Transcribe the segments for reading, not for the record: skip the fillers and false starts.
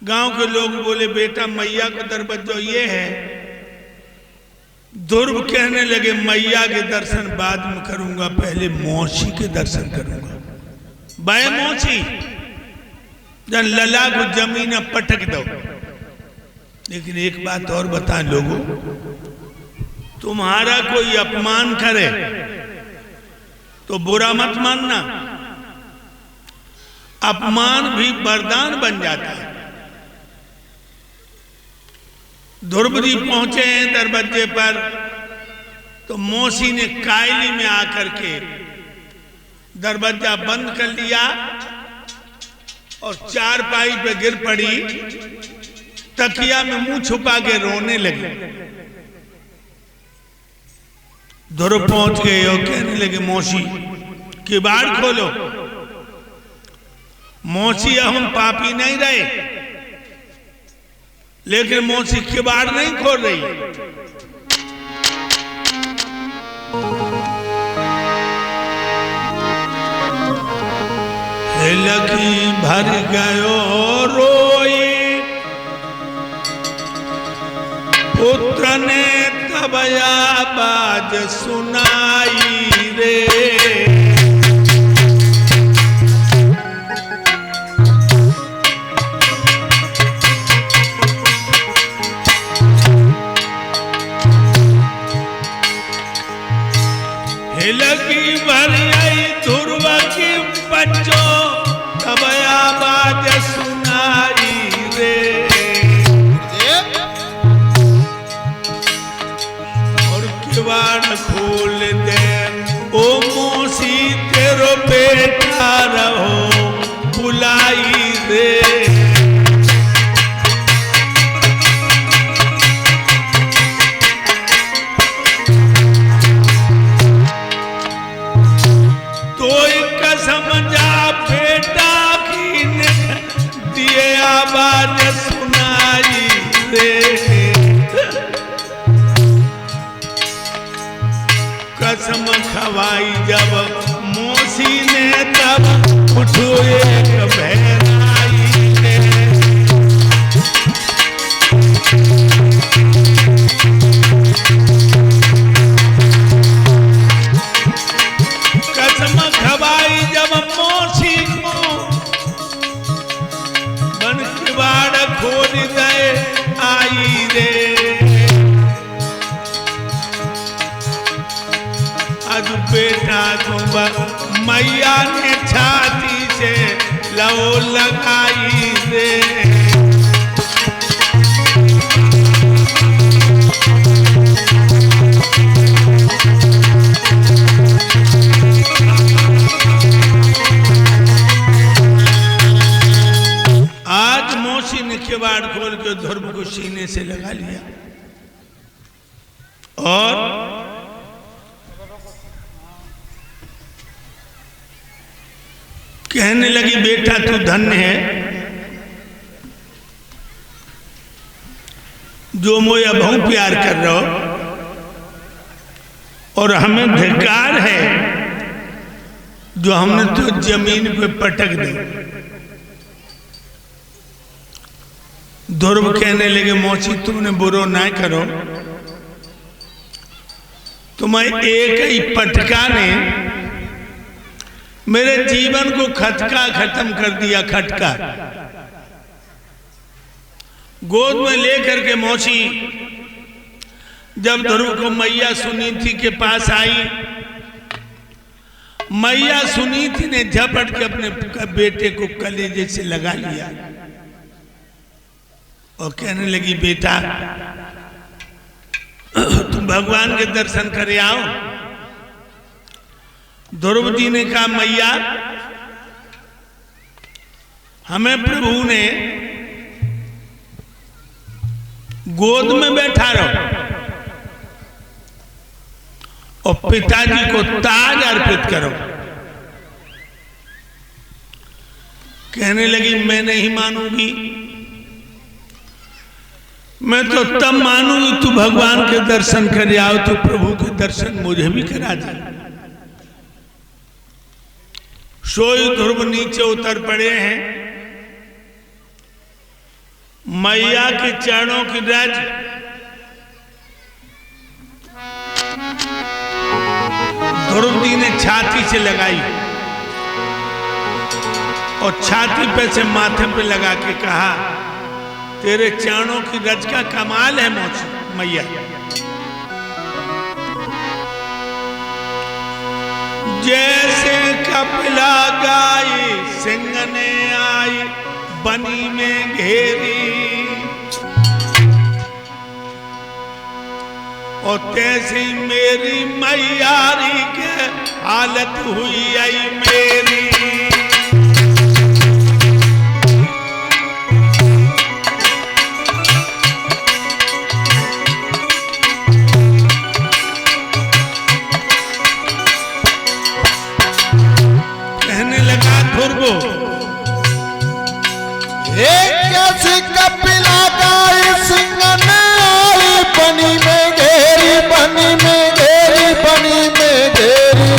गांव के लोग बोले बेटा मैया को दरबज्जो ये है। ध्रुव कहने लगे मैया के दर्शन बाद में करूंगा, पहले मौसी के दर्शन करूंगा। बाय मौसी जन लला को जमीन पटक दो। लेकिन एक बात और बता लोगों, तुम्हारा कोई अपमान करे तो बुरा मत मानना, अपमान भी वरदान बन जाता है। ध्रुव जी पहुंचे हैं दरवाजे पर, तो मौसी ने कायली में आकर के दरवाजा बंद कर लिया और चारपाई पे गिर पड़ी, तकिया में मुंह छुपा के रोने लगी। ध्रुव पहुंच गए और कहने लगे मौसी किवाड़ खोलो। मौसी हम पापी नहीं रहे, लेकिन मौसी किवाड़ नहीं खोल रही। लगी भर गयो रोई, पुत्र ने तब आवाज सुनाई रे। लगी भर आई ध्रुव की बच्चों, तब आवाज सुनाई रे। और किवाड़ खोल दे ओ मौसी, तेरो बेटा रहो बुलाई रे। समझा बेटा की ने दिए आवाज सुनाई रे। कसम खवाई जब मौसी ने, तब उठो एक बहराई रे। कसम खवाई जब मौसी को, बन किवाड़ खोल दे आई रे। आज बेटा को मैया ने छाती से लौ लगाई रे। आज मौसी ने किवाड़ खोल के ध्रुव को सीने से लगा लिया और कहने लगी बेटा तू धन्य है, जो मोया बहुत प्यार कर रहा हो, और हमें धिक्कार है जो हमने तो जमीन पे पटक दी। ध्रुव कहने लगे मौसी तुमने बुरो ना करो, तुम्हें एक ही पटका ने मेरे जीवन को खटका खत्म कर दिया। खटका गोद में लेकर के मौसी जब ध्रुव को मैया सुनीति के पास आई, मैया सुनीति ने झपट के अपने बेटे को कलेजे से लगा लिया और कहने लगी बेटा तुम भगवान के दर्शन करे आओ। ध्रुव जी ने कहा मैया हमें प्रभु ने गोद में बैठा रहो और पिताजी को ताज अर्पित करो। कहने लगी मैं नहीं मानूंगी, मैं तो तब मानूंगी तू भगवान के दर्शन कर आओ, तो प्रभु के दर्शन मुझे भी करा दे। सोई ध्रुव नीचे उतर पड़े हैं मैया के चरणों की रज ध्रुव जी ने छाती से लगाई और छाती पे से माथे पे लगा के कहा, तेरे चरणों की रज का कमाल है मैया। जैसे कपिला गाई सिंह ने आई बनी में घेरी, और तैसी मेरी मैयारी के हालत हुई आई मेरी। कहने लगा ध्रुव, कैसी कपिला गाई सिंह ने आई बनी में घेरी, बनी में घेरी, बनी में घेरी,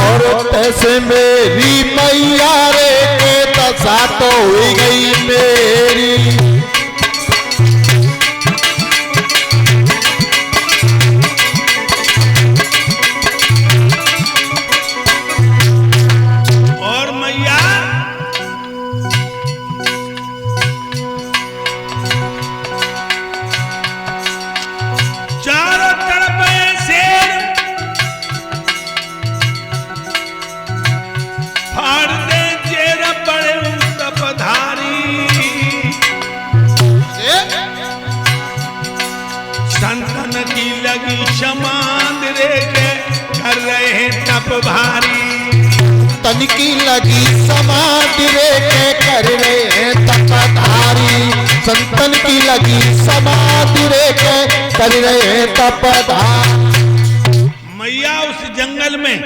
और तैसे मेरी मैया रे के दशा तो हुई गई मेरी। और मैया चारों तरफ शेर फाड़ दे चेर बड़े तपधारी, संतन की लगी क्षमांद रे के कर रहे तप भारी। तन की लगी समाधि रे के कर रहे तपधारी, संतन की लगी समाधि रे के कर रहे तपधारी। मैया उस जंगल में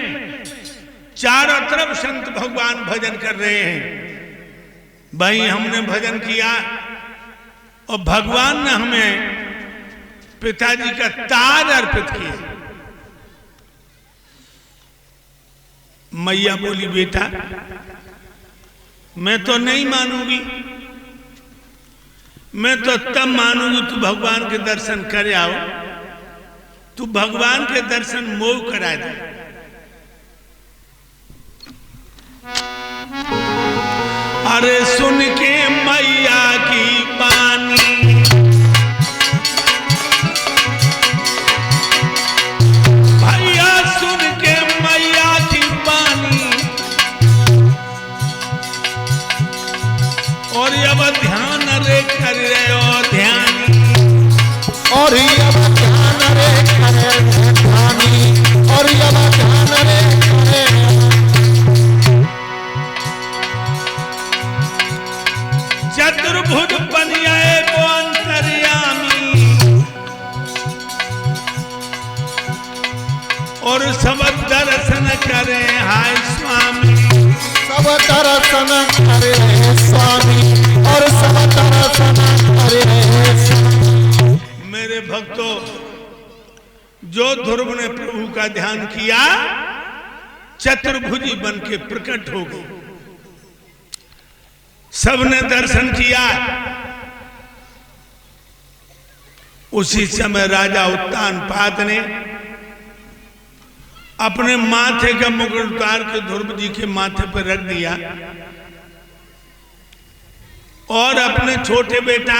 चारों तरफ संत भगवान भजन कर रहे हैं। भाई हमने भजन किया और भगवान ने हमें पिताजी का ताज अर्पित किया। मैया बोली, बेटा मैं तो नहीं मानूंगी, मैं तो तब मानूंगी तू भगवान के दर्शन कर आओ, तू भगवान के दर्शन मोह करा दे। अरे सुन के मैया की बानी, भैया सुन के मैया की बानी, और अब ध्यान रे कर रहे हो ध्यान, और अब ध्यान रे करे ध्यानी, और अब ध्यान रे करे। चतुर्भुज बनियाए को अंतर्यामी, और सब दर्शन करे हाय स्वामी, सब दर्शन करे स्वामी, और सब दर्शन करे स्वामी। मेरे भक्तों, जो ध्रुव ने प्रभु का ध्यान किया चतुर्भुजी बन के प्रकट हो गई। सबने दर्शन किया। उसी समय राजा उत्तानपाद ने अपने माथे का मुकुट उतार के ध्रुव जी के माथे पर रख दिया और अपने छोटे बेटा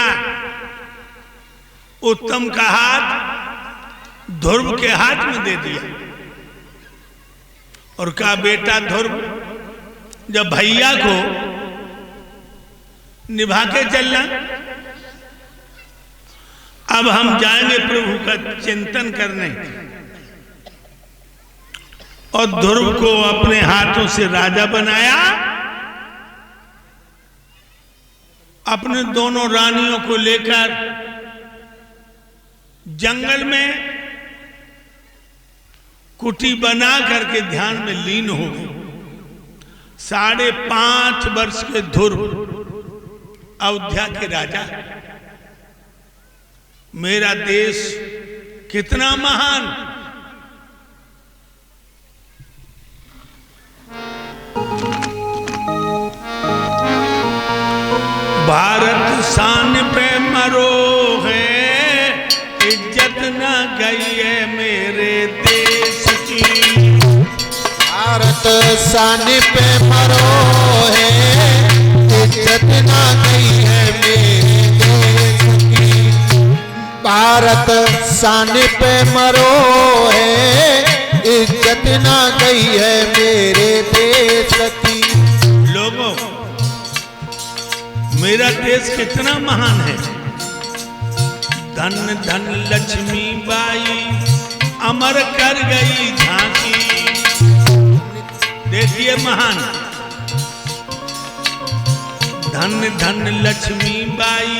उत्तम का हाथ ध्रुव के हाथ में दे दिया और कहा, बेटा ध्रुव, जब भैया को निभा के चलना, अब हम जाएंगे प्रभु का चिंतन करने। और ध्रुव को अपने हाथों से राजा बनाया, अपने दोनों रानियों को लेकर जंगल में कुटी बना करके ध्यान में लीन हो गए। 5.5 वर्ष के ध्रुव अयोध्या के राजा। मेरा देश कितना महान, भारत शान पे मरो है, इज्जत न गई है मेरे देश की। भारत शान पे मरो है, इज्जत ना गई है मेरे देश की। भारत शान पे मरो है, इज्जत ना गई है मेरे देश की। लोगों, मेरा देश कितना महान है। धन धन लक्ष्मी बाई अमर कर गई झांकी। देखिए महान, धन धन लक्ष्मी बाई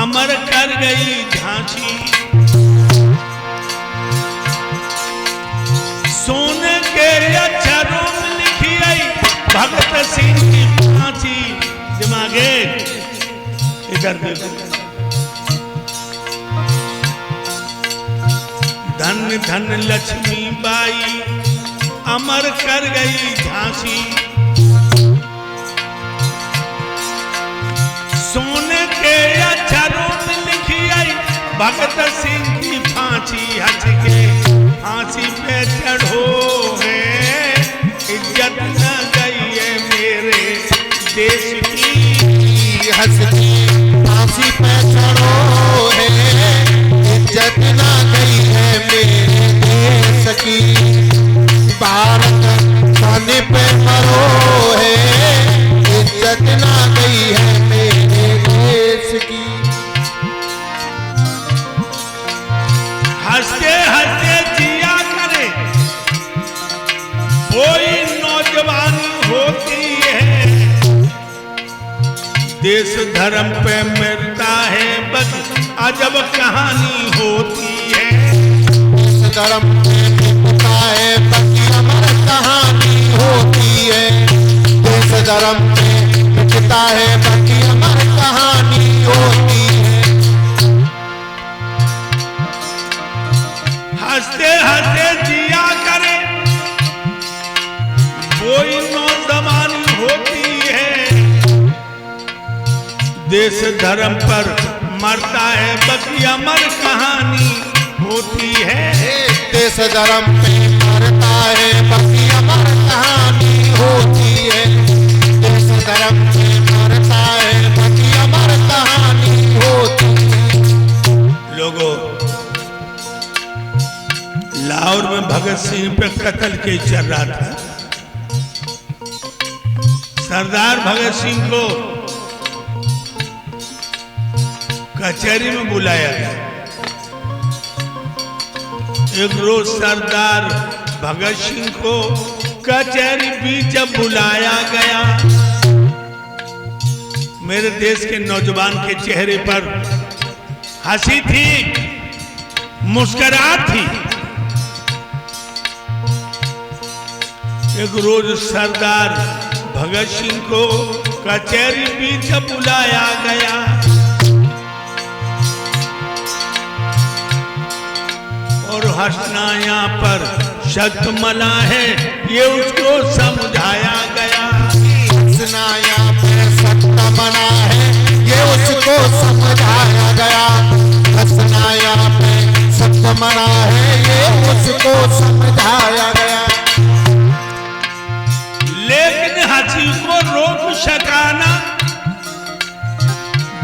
अमर कर गई झांकी। सोने के अक्षरों में लिखी आई भगत सिंह की फांसी। दिमागे इधर देखो। धन धन लक्ष्मी बाई अमर कर गई झांसी। सोने के अक्षरों में लिखी आई भगत सिंह की फांसी। हंस के फांसी पे चढ़ो है, इज्जत न गई है मेरे देश की। हंस के फांसी पे चढ़ो है, इज्जत ना गई है मेरे देश की। भारत शान पे मरो है, इज्जत ना गई है मेरे देश की। हंसते हंसते जिया करे, कोई नौजवानी होती है। देश धर्म पे मरता है बस अजब कहानी होती है। देश धर्म पे मरता है बस अमर कहानी होती है। देश धर्म पे मिटता है बाकी अमर कहानी होती है। हंसते हंसते जिया करे, कोई नौजवानी होती है। देश धर्म पर मरता है बाकी अमर कहानी होती है। देश धर्म पे मरता है बाकी अमर कहानी होती है। देश धर्म पे मरता है बाकी अमर कहानी होती है। लोगों, लाहौर में भगत सिंह पे कत्ल केस चल रहा था। सरदार भगत सिंह को कचहरी में बुलाया गया। एक रोज सरदार भगत सिंह को कचहरी भी जब बुलाया गया, मेरे देश के नौजवान के चेहरे पर हंसी थी, मुस्कुराहट थी। एक रोज सरदार भगत सिंह को कचहरी भी जब बुलाया गया, और हंसना यहाँ पर शब्द मना है, ये उसको समझाया गया। हंसना यहाँ पे शब्द मना है, ये उसको समझाया गया। हंसना यहाँ पे शब्द मना है, ये उसको समझाया गया। लेकिन हंसी को रोक सका ना,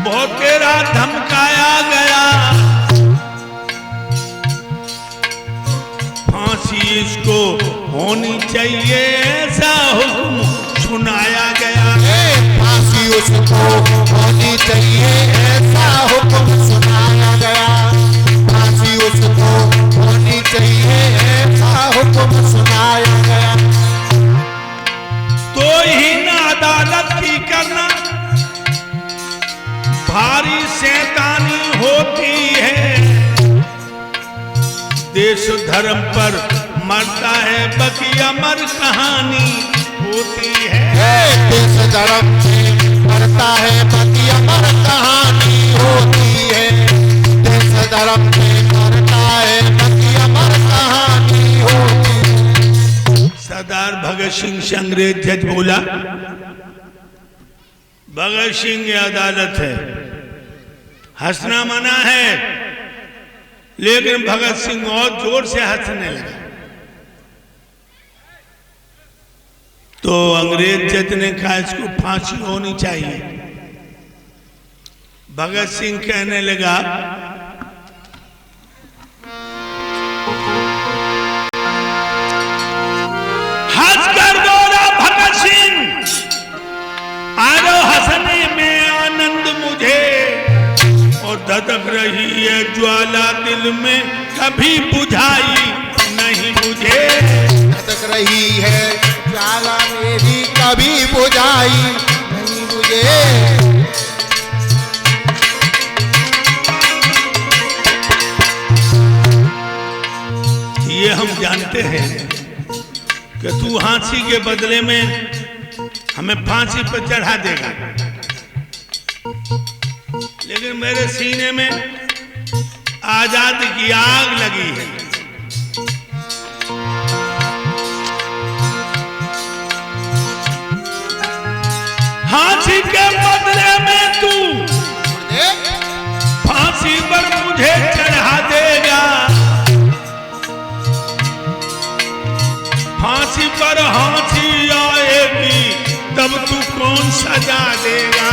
बहुत तेरा धमकाया गया। फांसी इसको होनी चाहिए ऐसा हुक्म सुनाया गया। फांसी उसको होनी चाहिए ऐसा हुक्म सुनाया गया। फांसी उसको होनी चाहिए ऐसा हुक्म सुनाया गया। तो ही ना अदालत की करना भारी शैतानी होती है। देश धर्म पर मरता है बाकी अमर कहानी होती है। देश धर्म पे मरता है बाकी अमर कहानी होती है। देश धर्म पे मरता है बाकी अमर कहानी होती है। सरदार भगत सिंह से अंग्रेज जज बोला, भगत सिंह की अदालत है, हंसना मना है, लेकिन भगत सिंह और जोर से हंसने लगा। तो अंग्रेज जज ने कहा इसको फांसी होनी चाहिए। भगत सिंह कहने लगा हंसकर बोला भगत सिंह, आरो हंसने में आनंद मुझे, और धधक रही है ज्वाला दिल में कभी बुझाई नहीं मुझे। धधक रही है ज्वाला मेरी कभी बुझाई नहीं मुझे। ये हम जानते हैं कि तू फांसी के बदले में हमें फांसी पर चढ़ा देगा, लेकिन मेरे सीने में आजादी की आग लगी है। फांसी के बदले में तू फांसी पर मुझे चढ़ा देगा, फांसी पर फांसी आएगी तब तू कौन सजा देगा।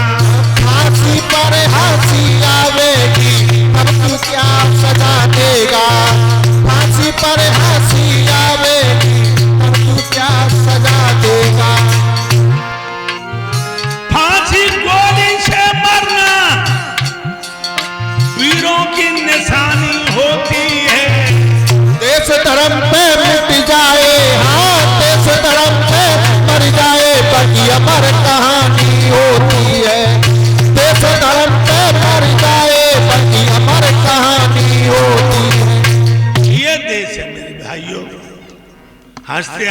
फांसी पर फांसी आवेगी तब तू क्या सजा देगा। फांसी पर फांसी आवेगी तब तू क्या सजा देगा। फांसी गोली से मरना वीरों की निशानी होती है। देश धर्म पे मिट जाए, हाँ देश धर्म पे मर जाए, बाकी अमर कहानी होती है। देश धर्म पे मर जाए, बाकी अमर कहानी होती है। ये देश है मेरे भाइयों, हंसते